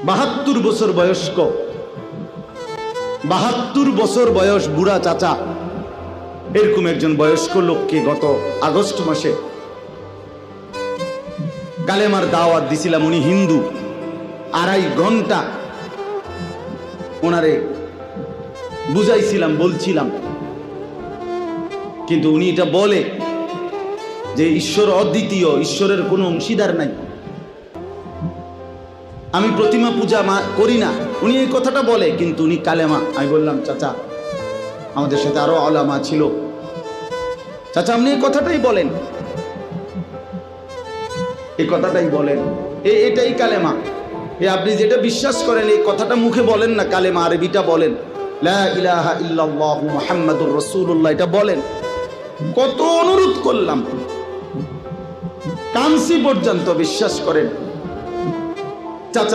৭২ বছর বয়স্ক, ৭২ বছর বয়স বুড়া চাচা, এরকম একজন বয়স্ক লোককে গত আগস্ট মাসে কালেমার দাওয়াত দিছিলাম। উনি হিন্দু। 2.5 ঘন্টা ওনারে বুঝাইছিলাম, বলছিলাম, কিন্তু উনি এটা বলে যে ঈশ্বর অদ্বিতীয়, ঈশ্বরের কোনো অংশীদার নাই, আমি প্রতিমা পূজা করি না। উনি এই কথাটা বলে, কিন্তু উনি কালেমা। আমি বললাম, চাচা, আমাদের সাথে আরো আলেমা ছিল, চাচা আপনি এই কথাটাই বলেন, এই কথাটাই বলেন, এটাই কালেমা। আপনি যেটা বিশ্বাস করেন এই কথাটা মুখে বলেন না, কালেমা আরবিটা বলেন, লা ইলাহা ইল্লাল্লাহু মুহাম্মাদুর রাসূলুল্লাহ, এটা বলেন। কত অনুরোধ করলাম, কানসি পর্যন্ত, বিশ্বাস করেন।